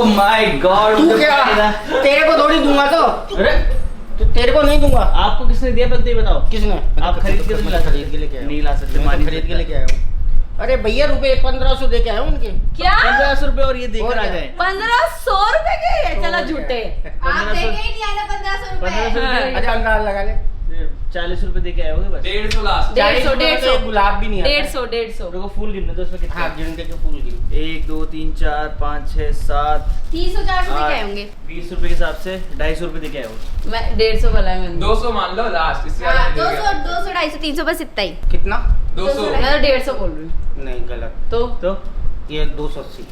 My God, तू क्या, तेरे को थोड़ी दूंगा तो। अरे तो तेरे को नहीं दूंगा। आपको किसने दिया पहले ये बताओ। किसने? आप खरीद के तो खरीद के लेके आया हूं। नहीं ला सकते, मैं तो खरीद के लेके आया हूँ। अरे भैया रुपए 1500 दे के आया हूँ उनके। क्या 1500 रुपए और ये देकर आ जाए। 1500 रुपए के? चला झूठे। आप देके ही नहीं आए 1500 रुपए। 1500 रुपए। अच्छा अंदाज लगा ले। 40 रुपए दे के आए होगे बस। 150 लास्ट। 150 गुलाब भी नहीं आता। 150 देखो फूल गिनने दो उसमें कितने। हाँ गिन के फूल गिन। 1 2 3 4 5 6 7 300 400 दे के आए होंगे। 20 रुपए के हिसाब से 250 रुपए दे के आए हो। मैं 150 बोला है मैंने। 200 मान लो लास्ट, इससे हाँ, ज्यादा नहीं 200 देगा। 200 250 300 बस इतना ही। कितना? 200। मैं तो 150 बोल रही हूँ। नहीं गलत। तो ये 280।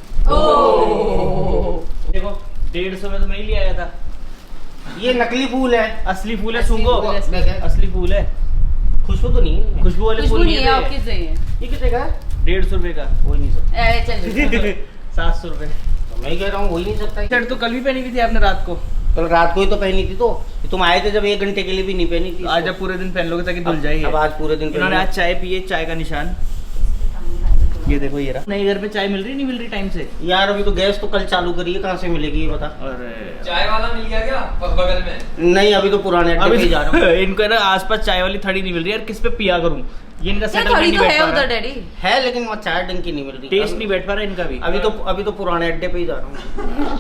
देखो 150 में तो मैं ही ले आया था। ये नकली फूल है। असली फूल है, असली सूंघो। फूल है, असली फूल है। खुशबू तो नहीं है। खुशबू वाले खुशबू फूल नहीं है, आप किस चाहिए? ये कितने का है? 150 रुपए का। हो ही नहीं सकता। अरे चल 700 रुपए। तो मैं कह रहा हूँ हो ही नहीं सकता। शर्ट तो कल भी पहनी हुई थी आपने रात को। कल रात को ही तो पहनी थी। तो तुम आए थे जब 1 घंटे के लिए भी नहीं पहनी थी। आज आप पूरे दिन पहन लोगे ताकि धुल जाए। अब आज पूरे दिन इन्होंने पहनी। आज चाय पी है, चाय का निशान। ये देखो ये रहा। नहीं घर पे चाय मिल रही नहीं मिल रही टाइम से। यार अभी तो गैस तो कल चालू करी है, कहाँ से मिलेगी ये बता। अरे चाय वाला मिल गया क्या बगल में? नहीं अभी तो पुराने अड्डे पे अभी ही जा रहा हूँ। इनको ना आसपास चाय वाली थड़ी नहीं मिल रही यार, किस पे पिया करूं। ये इनका थोड़ी सेटलमेंट नहीं तो बैठ है पा उधर रहा। डैडी। है लेकिन वहाँ चाय डंकी नहीं मिल रही। टेस्ट नहीं बैठ पा रहा इनका भी। अभी तो पुराने अड्डे पे ही जा रहा हूँ।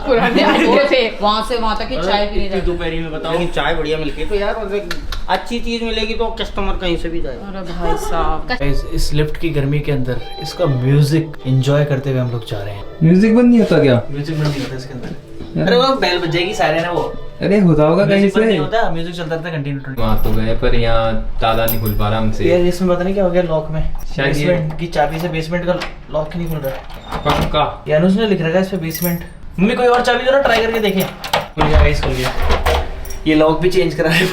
पुराने अड्डे पे वहां से वहां तक की चाय पीने इतनी जाते। दोपहरी में बताओ। लेकिन चाय बढ़िया मिलती है तो यार अच्छी चीज मिलेगी तो कस्टमर कहीं से भी जाए। अरे भाई साहब, इस लिफ्ट की गर्मी के अंदर इसका म्यूजिक एंजॉय करते हुए हम लोग जा रहे हैं। म्यूजिक बंद नहीं होता क्या? म्यूजिक बंद नहीं होता इसके अंदर। अरे वो बेल बज जाएगी सारे ना वो। अरे होता होगा कहीं म्यूजिक बंद नहीं से। होता, म्यूजिक चलता रहता कंटिन्यू। वहाँ तो गए पर यहाँ ताला नहीं खुल पा रहा हमसे। यार इसमें पता नहीं क्या हो गया लॉक में। शायद ये- बेसमेंट की चाबी से बेसमेंट का लॉक नहीं खुल रहा है। पक्का ये अनुज ने लिख रखा है इस पे बेसमेंट। मम्मी कोई और चाबी दो ना, ट्राई करके देखें। खुल गया गाइस, खुल गया। ये लॉक भी चेंज करा है।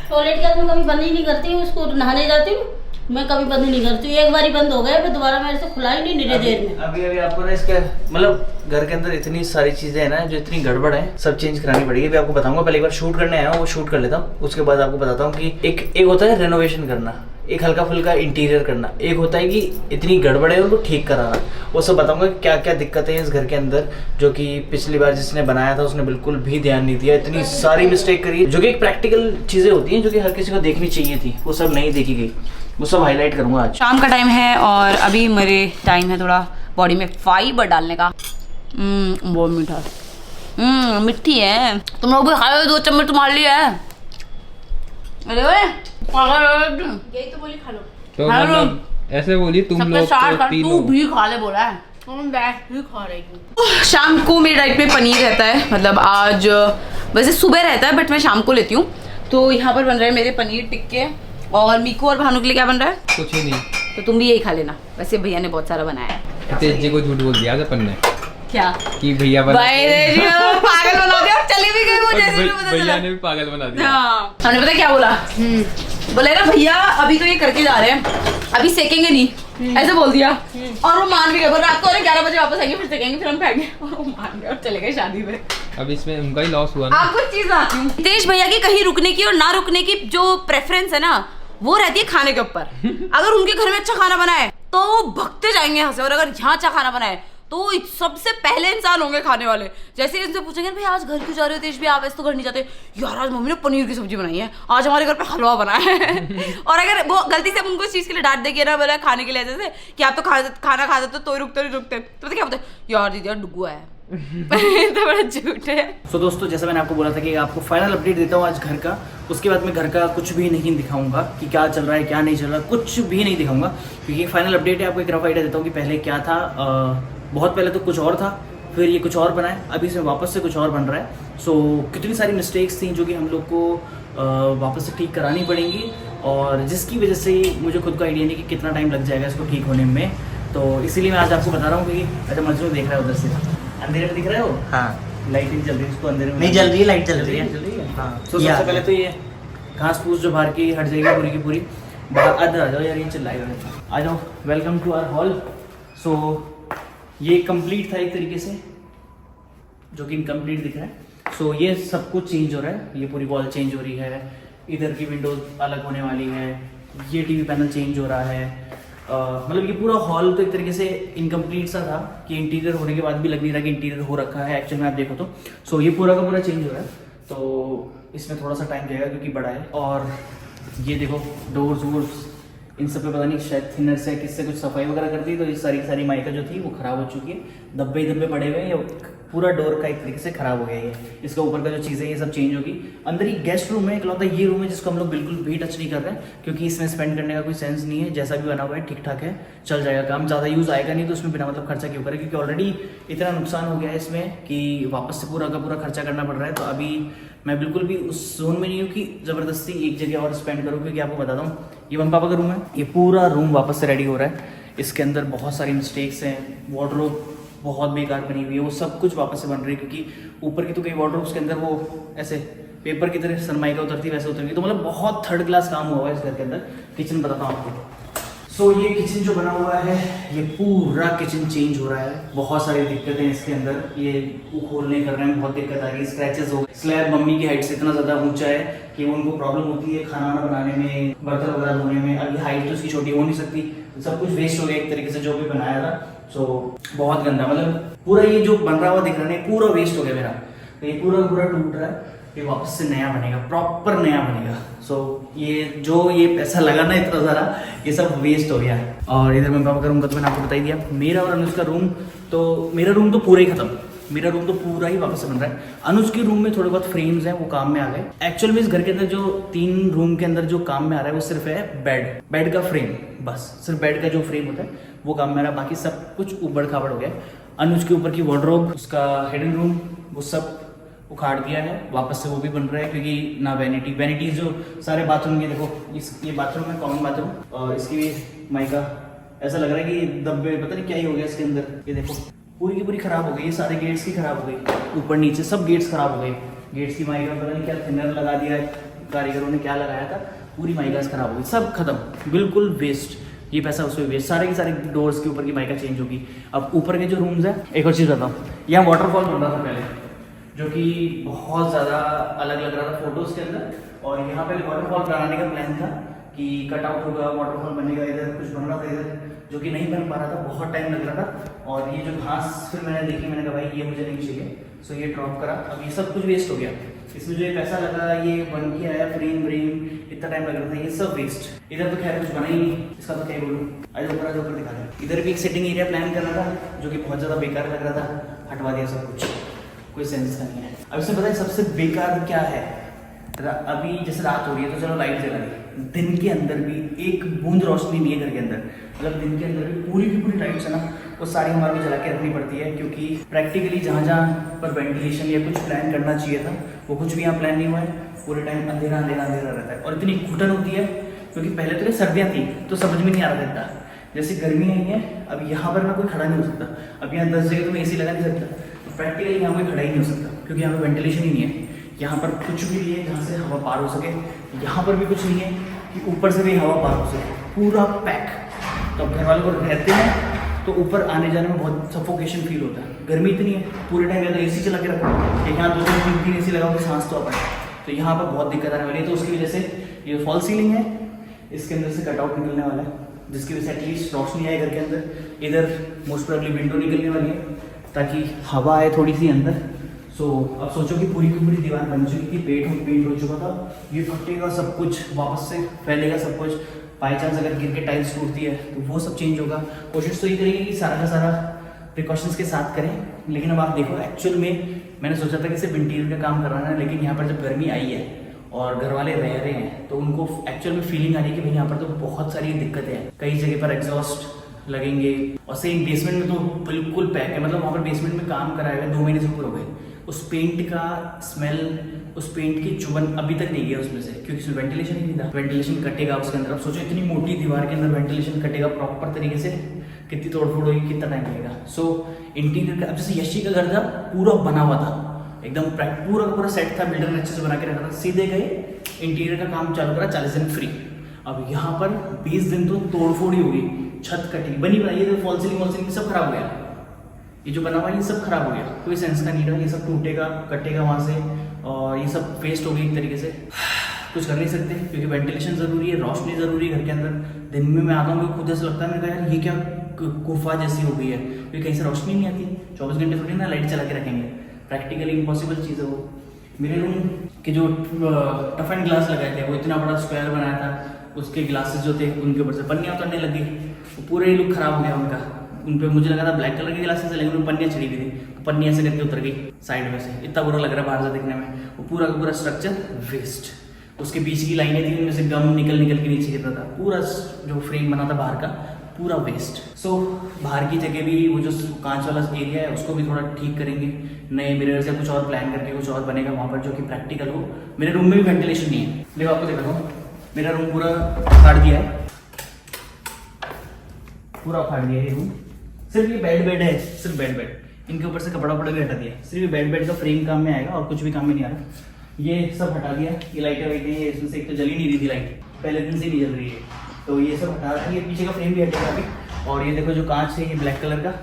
टॉयलेट का मैं कभी बंद ही नहीं करती हूँ, उसको नहाने जाती हूँ मैं कभी बंद नहीं करती हूँ। एक बार ही बंद हो गया फिर दोबारा मेरे से खुला ही नहीं निरे देर में। अभी आपको ना इसके मतलब घर के अंदर इतनी सारी चीजें हैं ना जो इतनी गड़बड़ है, सब चेंज करानी पड़ेगी। अभी आपको बताऊंगा, पहले एक बार शूट करने आया हूँ, वो शूट कर लेता हूँ। उसके बाद आपको बताता हूँ कि एक होता है रेनोवेशन करना, एक हल्का फुल्का इंटीरियर करना, एक होता है कि इतनी गड़बड़ है उनको ठीक कराना। वो सब बताऊंगा कि क्या क्या दिक्कतें हैं इस घर के अंदर, जो कि पिछली बार जिसने बनाया था उसने बिल्कुल भी ध्यान नहीं दिया। इतनी सारी मिस्टेक करी जो कि एक प्रैक्टिकल चीजें होती हैं जो कि हर किसी को देखनी चाहिए थी, वो सब नहीं देखी गई। वो सब हाईलाइट करूंगा आज। शाम का टाइम है और अभी मेरे टाइम है थोड़ा बॉडी में फाइबर डालने का। बहुत मीठा। मिट्टी है। तुम लोग भी खाओ, 2 चम्मच तो मार लिया है। अरे यही तो बोली खा लो। तो हाँ, मतलब ऐसे बोली तुम लोग तो तू तीनों। भी खा ले बोला है। हम बैठ ही खा रही हूँ। शाम को मेरे डाइट में पनीर रहता है, मतलब आज वैसे सुबह रहता है बट मैं शाम को लेती हूँ। तो यहाँ पर बन रहे हैं मेरे पनीर टिक्के, और मीकू और भानु के लिए क्या बन रहा है? कुछ ही नहीं। तो तुम भी यही खा लेना। वैसे भैया ने बहुत सारा बनाया है। तेज जी को झूठ बोल दिया था अपन ने क्या? कि भैया बना भाई पागल बना दिया, चली भी गई मुझे ऐसे भी पता भैया चला। ने भी पागल बना दिया। हाँ, हमने पता क्या बोला? बोले ना भैया अभी तो ये करके जा रहे हैं, अभी सेकेंगे नहीं, ऐसे बोल दिया। और वो मान भी गए। रात को 11 बजे वापस आएंगे, फिर सेकेंगे, फिर हम खाएंगे। और वो मान गए और चले गए शादी में। अब इसमें उनका ही लॉस हुआ ना। आपको चीज आती हूँ, हितेश भैया की कहीं रुकने की और ना रुकने की जो प्रेफरेंस है ना, वो रहती है खाने के ऊपर। अगर उनके घर में अच्छा खाना बना है तो वो भगते जाएंगे यहाँ से, और अगर यहाँ अच्छा खाना बना है तो सबसे पहले इंसान होंगे खाने वाले। जैसे इनसे पूछेंगे भाई आज घर क्यों जा रहे हो तेज भी, आप ऐसे तो घर नहीं जाते। यार आज मम्मी ने पनीर की सब्जी बनाई है, आज हमारे घर पे हलवा बना है। और अगर वो गलती से हम उनको इस चीज के लिए डांट देंगे ना, बोला खाने के लिए ऐसे कि आप तो खाना खा देते तो रुकते नहीं रुकते, तो पता क्या बोलते, यार दीदी यार डुगुआ है। तो बड़ा झूठ है। तो दोस्तों जैसा मैंने आपको बोला था कि आपको फाइनल अपडेट देता हूँ आज घर का। उसके बाद मैं घर का कुछ भी नहीं दिखाऊंगा कि क्या चल रहा है क्या नहीं चल रहा, कुछ भी नहीं दिखाऊंगा, क्योंकि फाइनल अपडेट है। आपको एक रफ आइडिया देता हूँ कि पहले क्या था। बहुत पहले तो कुछ और था, फिर ये कुछ और बना है, अभी इसमें वापस से कुछ और बन रहा है। सो कितनी सारी मिस्टेक्स थी जो कि हम लोग को वापस से ठीक करानी पड़ेंगी, और जिसकी वजह से मुझे खुद को आइडिया नहीं कि कितना टाइम लग जाएगा इसको ठीक होने में। तो इसीलिए मैं आज आपको बता रहा हूँ कि अच्छा मजनू देख रहा है उधर से, अंधेरे में दिख रहा है वो। हाँ लाइट नहीं जल रही, उसको अंधेरे में नहीं जल रही है, लाइट जल रही है। जल रही है। हाँ तो सबसे पहले तो ये घास फूस जो बाहर की हट जाएगी पूरी की पूरी। बाहर अंदर आ जाओ यार, ये चिल्लाएगा। आ जाओ, वेलकम टू आवर हॉल। सो ये कंप्लीट था एक तरीके से, जो कि इनकम्प्लीट दिख रहा है। सो ये सब कुछ चेंज हो रहा है, ये पूरी वॉल चेंज हो रही है, इधर की विंडोज अलग होने वाली है, ये टीवी पैनल चेंज हो रहा है, मतलब ये पूरा हॉल तो एक तरीके से इनकम्प्लीट सा था कि इंटीरियर होने के बाद भी लग नहीं रहा कि इंटीरियर हो रखा है एक्चुअल में आप देखो तो। सो ये पूरा का पूरा चेंज हो रहा है, तो इसमें थोड़ा सा टाइम लगेगा क्योंकि बड़ा है। और ये देखो डोर्स वोर्स इन सब पे पता नहीं शायद थिनर से किससे कुछ सफाई वगैरह करती, तो ये सारी माइका जो थी वो खराब हो चुकी है, धब्बे धब्बे पड़े हुए हैं, पूरा डोर का एक तरीके से खराब हो गया है। इसका ऊपर का जो चीज़ें ये सब चेंज होगी। अंदर ही गेस्ट रूम है इकलौता, ये रूम है जिसको हम लोग बिल्कुल भी टच नहीं कर रहे हैं क्योंकि इसमें स्पेंड करने का कोई सेंस नहीं है। जैसा भी बना हुआ है ठीक ठाक है, चल जाएगा काम, ज़्यादा यूज़ आएगा नहीं, तो उसमें बिना मतलब खर्चा क्यों करें, क्योंकि ऑलरेडी इतना नुकसान हो गया है इसमें कि वापस से पूरा का पूरा खर्चा करना पड़ रहा है। तो अभी मैं बिल्कुल भी उस जोन में नहीं हूँ कि ज़बरदस्ती एक जगह और स्पेंड करूँ, क्योंकि आपको बताता हूँ ये मम्मी पापा का रूम है, ये पूरा रूम वापस से रेडी हो रहा है। इसके अंदर बहुत सारी मिस्टेक्स हैं, वार्डरोब बहुत बेकार बनी हुई है, वो सब कुछ वापस से बन रही है क्योंकि ऊपर की तो कई वार्डरोब्स के अंदर वो ऐसे पेपर की तरह सनमाइका उतरती वैसे उतर गई, तो मतलब बहुत थर्ड क्लास काम हुआ है इस घर के अंदर। किचन बताता हूँ आपको। सो ये किचन जो बना हुआ है, ये पूरा किचन चेंज हो रहा है। बहुत सारी दिक्कतें इसके अंदर, ये खोलने करने में बहुत दिक्कत आ रही है, स्क्रैचेस हो गए। स्लैब मम्मी की हाइट से इतना ज़्यादा ऊंचा है कि उनको प्रॉब्लम होती है खाना वाना बनाने में, बर्तन वगैरह धोने में। अब ये हाइट तो उसकी छोटी हो नहीं सकती, सब कुछ वेस्ट हो गया एक तरीके से जो भी बनाया था। सो बहुत गंदा, मतलब पूरा ये जो बन रहा हुआ दिख रहा है पूरा वेस्ट हो गया मेरा। तो ये पूरा टूट रहा है, ये वापस से नया बनेगा, प्रॉपर नया बनेगा। सो ये जो ये पैसा लगा ना इतना सारा, ये सब वेस्ट हो गया। और इधर मैं पापा का रूम का तो मैंने आपको बता ही दिया। मेरा और अनुज का रूम, तो मेरा रूम तो पूरा ही खत्म, मेरा रूम तो पूरा ही वापस से बन रहा है। अनुज के रूम में थोड़े बहुत फ्रेम्स हैं, वो काम में आ गए। एक्चुअल में इस घर के अंदर जो 3 रूम के अंदर जो काम में आ रहा है वो सिर्फ है बेड का फ्रेम, बस सिर्फ बेड का जो फ्रेम होता है वो काम में आ रहा है, बाकी सब कुछ उबड़ खाबड़ हो गया। अनुज के ऊपर की वार्डरोब, उसका हिडन रूम, वो सब उखाड़ दिया है, वापस से वो भी बन रहा है क्योंकि ना वैनिटी जो सारे बाथरूम के देखो, ये बाथरूम है कॉमन बाथरूम, और इसकी भी माइका ऐसा लग रहा है कि दब्बे पता नहीं क्या ही हो गया इसके अंदर। ये देखो पूरी की पूरी खराब हो गई, ये सारे गेट्स की खराब हो गई, ऊपर नीचे सब गेट्स खराब हो गए। गेट्स की माइका पता नहीं क्या थिनर लगा दिया है कारीगरों ने, क्या लगाया था, पूरी माइकास खराब हो गई, सब खत्म, बिल्कुल वेस्ट। ये पैसा उसमें वेस्ट, सारे के सारे डोर्स के ऊपर की माइका चेंज होगी। अब ऊपर के जो रूम्स है, एक और चीज़ बताऊँ, यहाँ वाटरफॉल बन रहा था पहले, जो कि बहुत ज़्यादा अलग लग रहा था फोटोज़ के अंदर। और यहाँ पे वाटरफॉल बनाने का प्लान था कि कटआउट होगा, वाटरफॉल बनेगा, इधर कुछ बन रहा था इधर, जो कि नहीं बन पा रहा था, बहुत टाइम लग रहा था। और ये जो घास फिर मैंने देखी, मैंने कहा भाई ये मुझे नहीं चाहिए, सो ये ड्रॉप करा। अब ये सब कुछ वेस्ट हो गया, इसमें जो ये पैसा लगा, ये बन के आया फ्रेम इतना टाइम लग रहा था, ये सब वेस्ट। इधर तो खैर कुछ बना ही नहीं, इसका तो क्या बोलूँ। आज ऊपर दिखा दें। इधर भी एक सिटिंग एरिया प्लान करना था जो कि बहुत ज़्यादा बेकार लग रहा था, हटवा दिया सब कुछ, कोई सेंस का नहीं है। अब इसमें पता है सबसे बेकार क्या है, अभी जैसे रात हो रही है तो चलो लाइट जला दी, दिन के अंदर भी एक बूंद रोशनी नहीं है घर के अंदर, मतलब दिन के अंदर भी पूरी की पूरी लाइट्स है ना, वो सारी हमारे को जला के रखनी पड़ती है क्योंकि प्रैक्टिकली जहाँ जहाँ पर वेंटिलेशन या कुछ प्लान करना चाहिए था वो कुछ भी यहाँ प्लान नहीं हुआ है। पूरे टाइम अंधेरा रहता है और इतनी घुटन होती है क्योंकि पहले तो सर्दियाँ थी तो समझ में नहीं आ रहा था, जैसे गर्मी नहीं है। अब यहाँ पर ना कोई खड़ा नहीं हो सकता, अब यहाँ 10 जगह तो मैं AC लगा नहीं सकता, तो प्रैक्टिकली यहाँ कोई खड़ा ही नहीं हो सकता क्योंकि यहाँ पर वेंटिलेशन ही नहीं है। यहाँ पर कुछ भी नहीं है जहाँ से हवा पार हो सके, यहाँ पर भी कुछ नहीं है कि ऊपर से भी हवा पार हो सके, पूरा पैक। तो अब घर वालों को रहते हैं तो ऊपर आने जाने में बहुत सफोकेशन फील होता है, गर्मी इतनी है, पूरे टाइम या तो AC चला के रखो, यहाँ 2-3 AC लगाओ कि सांस तो आ पाए, तो यहाँ पर बहुत दिक्कत आने वाली है। तो उसकी वजह से ये फॉल सीलिंग है, इसके अंदर से कटआउट निकलने वाला है जिसकी वजह से एटलीस्ट रोशनी आए घर के अंदर। इधर मोस्ट प्रोबेबली विंडो निकलने वाली है ताकि हवा आए थोड़ी सी अंदर। सो अब सोचो कि पूरी की पूरी दीवार बन चुकी थी, पेंट हो चुका था, ये फटेगा सब कुछ, वापस से फैलेगा सब कुछ। बाई चांस अगर गिर के टाइल्स टूटती है तो वो सब चेंज होगा। कोशिश तो ये करेंगे कि सारा का सारा प्रिकॉशंस के साथ करें, लेकिन अब आप देखो एक्चुअल में मैंने सोचा था कि सिर्फ इंटीरियर का काम करना है, लेकिन यहाँ पर जब गर्मी आई है और घर वाले रह रहे हैं तो उनको एक्चुअल में फीलिंग आ रही है कि भाई यहाँ पर तो बहुत सारी दिक्कतें हैं, कई जगह पर एग्जॉस्ट लगेंगे और सेम बेसमेंट में तो बिल्कुल पैक है, मतलब वहाँ पर बेसमेंट में काम कराए हुए 2 महीने से ऊपर हो गए। उस पेंट का स्मेल, उस पेंट की चुभन अभी तक नहीं गया उसमें से क्योंकि उसमें वेंटिलेशन ही नहीं था। वेंटिलेशन कटेगा उसके अंदर, अब सोचो इतनी मोटी दीवार के अंदर वेंटिलेशन कटेगा प्रॉपर तरीके से, कितनी तोड़फोड़ होगी, कितना टाइम लगेगा। सो इंटीरियर का अब जैसे यशी का घर था पूरा बना हुआ था, एकदम पूरा का पूरा सेट था, बिल्डर ने अच्छे से बना के रखा था, सीधे गए इंटीरियर का काम चालू करा, 40 दिन फ्री। अब यहाँ पर 20 दिन तो तोड़फोड़ ही होगी, छत कटी बनी बनाई है, फॉल सीलिंग सब खराब हो गया, ये जो बना हुआ ये सब खराब हो गया, कोई सेंस का नहीं रहा, ये सब टूटेगा कटेगा वहाँ से और ये सब वेस्ट हो गई एक तरीके से। कुछ कर नहीं सकते क्योंकि वेंटिलेशन ज़रूरी है, रोशनी ज़रूरी है घर के अंदर। दिन में मैं आता हूँ तो खुद ऐसा लगता है, मैंने कहा यार ये क्या गुफा जैसी हो गई है, क्योंकि कहीं से रोशनी नहीं आती। 24 घंटे थोड़ी ना लाइट चला के रखेंगे, प्रैक्टिकली इम्पॉसिबल चीज़ है वो। मेरे रूम के जो टफ एंड ग्लास लगाए थे वो इतना बड़ा स्क्वायर बनाया था, उसके ग्लासेस जो थे उनके ऊपर से पन्नियाँ उतरने लग गई, वो पूरा ही लुक खराब हो गया उनका। उन पर मुझे लगा था ब्लैक कलर के ग्लासेस है, लेकिन उन पन्नियाँ चढ़ी हुई थी, तो पन्नी ऐसे करके उतर गई साइड में से। इतना बुरा लग रहा है बाहर से देखने में। वो पूरा का पूरा स्ट्रक्चर वेस्ट। उसके बीच की लाइनें थी, उनमें से गम निकल के नीचे गिर रहा था। पूरा जो फ्रेम बना था बाहर का पूरा वेस्ट। सो बाहर की जगह भी वो जो कांच वाला एरिया है उसको भी थोड़ा ठीक करेंगे, नए मिरर से कुछ और प्लान करके कुछ और बनेगा वहाँ पर जो कि प्रैक्टिकल हो। मेरे रूम में भी वेंटिलेशन नहीं है, देखो आपको दिखाता हूँ। मेरा रूम पूरा उखाड़ दिया है, पूरा उखाड़ दिया है ये रूम। सिर्फ ये बेड है, सिर्फ बेड इनके ऊपर से कपड़ा वपड़ा भी हटा दिया। सिर्फ ये बेड का फ्रेम काम में आएगा और कुछ भी काम में नहीं आ रहा। ये सब हटा दिया, ये लाइटें वाइटें इसमें से एक तो जल ही नहीं रही थी लाइट, पहले दिन से नहीं जल रही है, तो ये सब हटा रहा है। ये पीछे का फ्रेम भी हटेगा अभी। और ये देखो जो कांच है ये ब्लैक कलर का,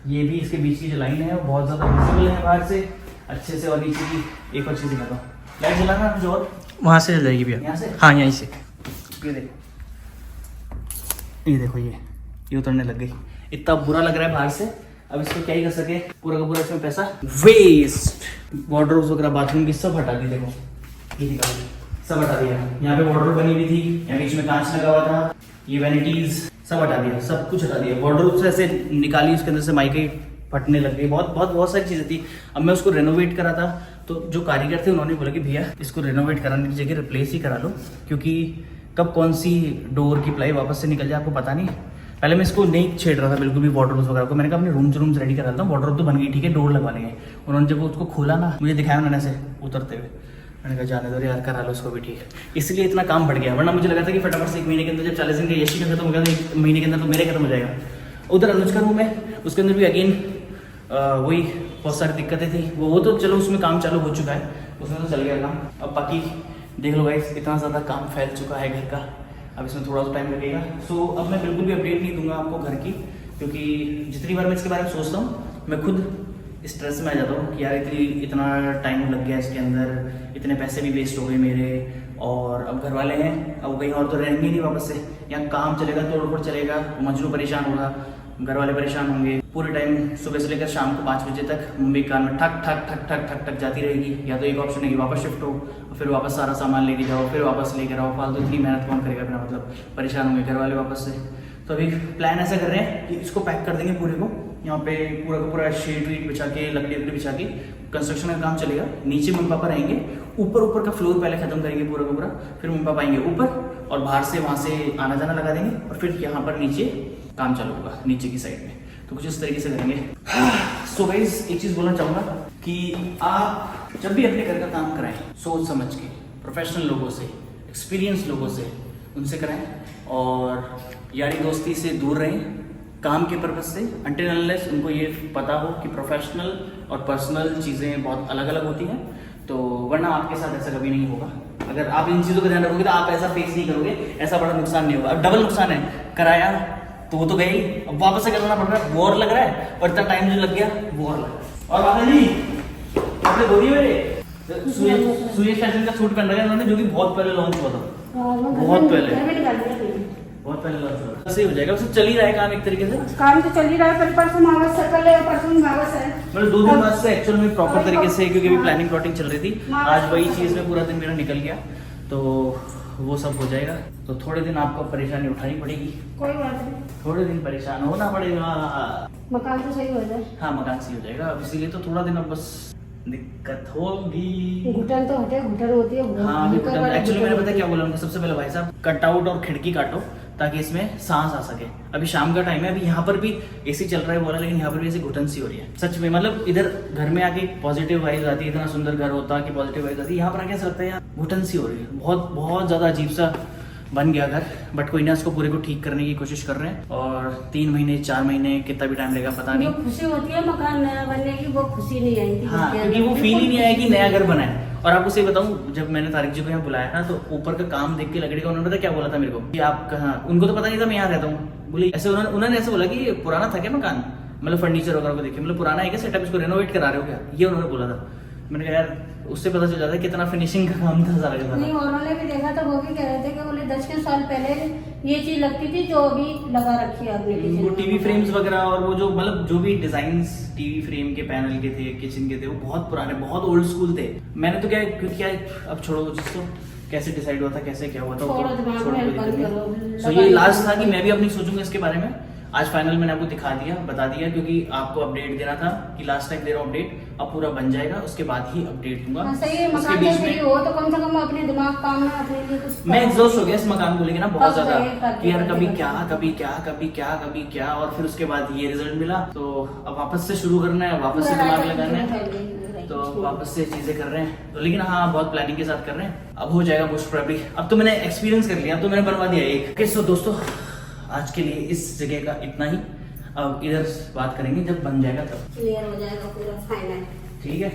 ये भी इसके बीच की जो लाइन है वो बहुत ज़्यादा विजिबल है बाहर से अच्छे से। और नीचे की एक और चीज़ दिखाता हूँ, लाइट जलाना कुछ और वहाँ से जल जाएगी भैया, यहाँ से, हाँ यहीं से। ये देखो ये उतरने लग गई। इतना बुरा लग रहा है बाहर से। अब इसको क्या ही कर सके, पूरा का पूरा इसमें पैसा वेस्ट। वार्डरोब्स वगैरह बाथरूम की सब हटा दी, देखो ये दिखा सब हटा दिया। यहाँ पे वार्डरोब बनी हुई थी, यहाँ बीच में कांच लगा हुआ था, ये वैनिटीज सब हटा दिया, सब कुछ हटा दिया। वार्डरोब से ऐसे निकाली, उसके अंदर से माइके फटने लग गई, बहुत सारी चीज़ें थी। अब मैं उसको रेनोवेट करा था, तो जो कारीगर थे उन्होंने बोला कि भैया इसको रेनोवेट कराने की जगह रिप्लेस ही करा लो, क्योंकि कब कौन सी डोर की प्लाई वापस से निकल जाए आपको पता नहीं। पहले मैं इसको नहीं छेड़ रहा था बिल्कुल भी वार्डरोब्स वगैरह को। मैंने कहा अपने रूम्स रेडी करा लेता हूँ, वार्डरोब तो बन गई ठीक है, डोर लगवा लेंगे। उन्होंने जब उसको खोला ना, मुझे दिखाया उन्होंने ऐसे उतरते हुए, मैंने कहा जाने दो यार, करा लो उसको भी ठीक। इसलिए इतना काम बढ़ गया, वरना मुझे लगा था कि फटाफट से 1 महीने के अंदर, जब 40 दिन का यशी का खत्म हो गया तो 1 महीने के अंदर तो मेरे खत्म हो जाएगा। उधर अनुज का रूम है, उसके अंदर भी अगेन वही बहुत सारी दिक्कतें थी। वो तो चलो उसमें काम चालू हो चुका है, उसमें तो चल गया काम। अब बाकी देख लो गाइस, इतना ज़्यादा काम फैल चुका है घर का, अब इसमें थोड़ा सा टाइम लगेगा। सो अब मैं बिल्कुल भी अपडेट नहीं दूंगा आपको घर की, क्योंकि जितनी बार मैं इसके बारे में सोचता हूँ मैं खुद स्ट्रेस में आ जाता हूँ कि यार इतना टाइम लग गया इसके अंदर, इतने पैसे भी वेस्ट हो गए मेरे। और अब घर वाले हैं, अब कहीं और तो रहेंगे नहीं वापस से, यहाँ काम चलेगा, तोड़-फोड़ चलेगा, मजनू परेशान होगा, घर वाले परेशान होंगे। पूरे टाइम सुबह से लेकर शाम को 5 बजे तक मम्मी कान में ठक ठक ठक ठक ठक ठक जाती रहेगी। या तो एक ऑप्शन है कि वापस शिफ्ट हो, फिर वापस सारा सामान लेके जाओ, फिर वापस लेकर आओ, फालतू इतनी मेहनत कौन करेगा बिना मतलब, परेशान होंगे घर वाले वापस से। तो अभी प्लान ऐसा कर रहे हैं कि इसको पैक कर देंगे पूरे को, यहाँ पे पूरा का पूरा शीट वीट बिछा के, लकड़ी बिछा के कंस्ट्रक्शन का काम चलेगा। नीचे मम्मी पापा रहेंगे, ऊपर का फ्लोर पहले खत्म करेंगे पूरा का पूरा, फिर मम्मी पापा आएंगे ऊपर और बाहर से वहाँ से आना जाना लगा देंगे, और फिर यहाँ पर नीचे काम चालू होगा नीचे की साइड में। तो कुछ इस तरीके से करेंगे। सो गाइस एक चीज़ बोलना चाहूँगा कि आप जब भी अपने घर का काम कराएं, सोच समझ के, प्रोफेशनल लोगों से, एक्सपीरियंस लोगों से, उनसे कराएं, और यारी दोस्ती से दूर रहें काम के पर्पज से, अनटिल अनलेस उनको ये पता हो कि प्रोफेशनल और पर्सनल चीज़ें बहुत अलग अलग होती हैं। तो वरना आपके साथ ऐसा कभी नहीं होगा। अगर आप इन चीज़ों का ध्यान रखोगे तो आप ऐसा फेस नहीं करोगे, ऐसा बड़ा नुकसान नहीं होगा। अब डबल नुकसान है, कराया तो वो तो गई, अब वापस से करना पड़ रहा है, वॉर लग रहा है, और इतना टाइम जो लग गया वॉर लग रहा है। और बात नहीं कपड़े धो दिए मेरे, सुयश फैशन का सूट पहन रखा है उन्होंने, जो कि बहुत पहले लॉन्च हुआ था, बहुत पहले लॉन्च हुआ था। सही हो जाएगा, उससे चल ही रहा है काम एक तरीके से, काम तो चल ही रहा है, पर परसों मावस सर्कल है, परसों मावस है, मतलब 2 दिन बाद से एक्चुअल में प्रॉपर तरीके से, क्योंकि अभी प्लानिंग प्लॉटिंग चल रही थी। आज वही चीज़ में पूरा दिन मेरा निकल गया, तो वो सब हो जाएगा। तो थोड़े दिन आपको परेशानी उठानी पड़ेगी, कोई बात नहीं, थोड़े दिन परेशान होना पड़ेगा। मकान तो सही हो जाए। हाँ मकान सही हो जाएगा, अब इसीलिए तो थोड़ा दिन अब बस दिक्कत होगी। घुटन तो हटे, घुटन होती है। हाँ एक्चुअली मैंने पता क्या बोला उनको, सबसे पहले भाई साहब कट आउट और खिड़की काटो ताकि इसमें सांस आ सके। अभी शाम का टाइम है, अभी यहाँ पर भी एसी चल रहा है बोला, लेकिन यहाँ पर भी ऐसी घुटन सी हो रही है सच में। मतलब इधर घर में आके पॉजिटिव वाइब्स आती है, इतना सुंदर घर होता कि पॉजिटिव वाइब्स आती है, यहाँ पर आके ऐसा लगता है यार घुटन सी हो रही है। बहुत ज़्यादा अजीब सा बन गया घर, बट कोई ना, इसको पूरे को ठीक करने की कोशिश कर रहे हैं। और 3 महीने 4 महीने कितना भी टाइम लगेगा पता नहीं। खुशी होती है मकान नया बनने की, वो खुशी नहीं आई थी। हाँ क्योंकि वो फील ही नहीं आया कि नया घर बना है। और आपको सही बताऊं, जब मैंने तारिक जी को यहाँ बुलाया ना, तो ऊपर का काम देख के लकड़ी का, उन्होंने पता क्या बोला था मेरे को कि आप कहाँ, उनको तो पता नहीं था मैं यहाँ रहता हूँ। बोले ऐसे उन्होंने ऐसे बोला कि पुराना था क्या मकान, मतलब फर्नीचर वगैरह को देखे, मतलब पुराना है क्या सेटअप, इसको रेनोवेट करा रहे हो क्या, ये उन्होंने बोला था। मैंने कहा यार उससे पता चल जाता है कितना फिनिशिंग का काम था सारा का नहीं, सारा। उन्होंने भी देखा तो वो भी कह रहे थे कि बोले 10 के साल पहले ये चीज लगती थी जो अभी लगा रखी है आपने किचन वो में। टीवी फ्रेम्स वगैरह और वो जो मतलब जो भी डिजाइन्स टीवी फ्रेम के पैनल के थे किचन के थे वो बहुत पुराने बहुत ओल्ड स्कूल थे। मैंने तो क्या क्योंकि क्या अब छोड़ो जिसको कैसे डिसाइड हुआ था कैसे क्या हुआ था वो छोड़ो, तो दिमाग छोड़ो, में कोई बंद दिक्कत करो, नहीं। लगा So ये लो। लास्ट था कि मैं भी अपनी सोचूंगा इसके बारे में। आज फाइनल मैंने आपको दिखा दिया बता दिया क्योंकि आपको अपडेट देना था कि लास्ट टाइम दे रहा हूँ अपडेट, अब पूरा बन जाएगा उसके बाद ही अपडेट दूंगा। हाँ, सही है, उसके मकान बीच से फ्री में हो तो कम से कम अपने दिमाग काम में अपने लिए कुछ मैं एग्जॉस्ट हो गया इस मकान को लेके ना बहुत अब ज्यादा गए, करते, कि यार करते, कभी करते। क्या कभी क्या कभी क्या कभी क्या और फिर उसके बाद ये रिजल्ट मिला तो अब वापस से शुरू करना है वापस से दिमाग लगाना है तो वापस से चीजें कर रहे हैं तो लेकिन हाँ बहुत प्लानिंग के साथ कर रहे हैं। अब हो जाएगा मोस्ट प्रोबेबली। अब तो मैंने एक्सपीरियंस कर लिया अब तो मैंने बनवा दिया एक। ओके सो दोस्तों आज के लिए इस जगह का इतना ही। अब इधर बात करेंगे जब बन जाएगा तब, क्लियर हो जाएगा पूरा फाइनल। ठीक है।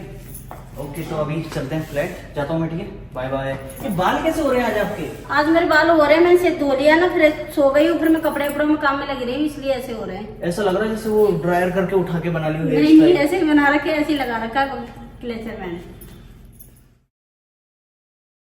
ओके तो अभी चलते हैं फ्लैट, जाता हूँ मैं, ठीक है, बाय बाय। ये बाल कैसे हो रहे हैं आज आपके? आज मेरे बाल हो रहे हैं, मैंने से धो लिया ना, फिर सो गई हूँ, फिर मैं कपड़े उपड़ों में काम में लगी रही हूँ, इसलिए ऐसे हो रहे हैं। ऐसा लग रहा है जैसे वो ड्रायर करके उठा के बना ली हुई नहीं नहीं, ऐसे ही बना रखे, ऐसे ही लगा रखा क्लेचर मैंने।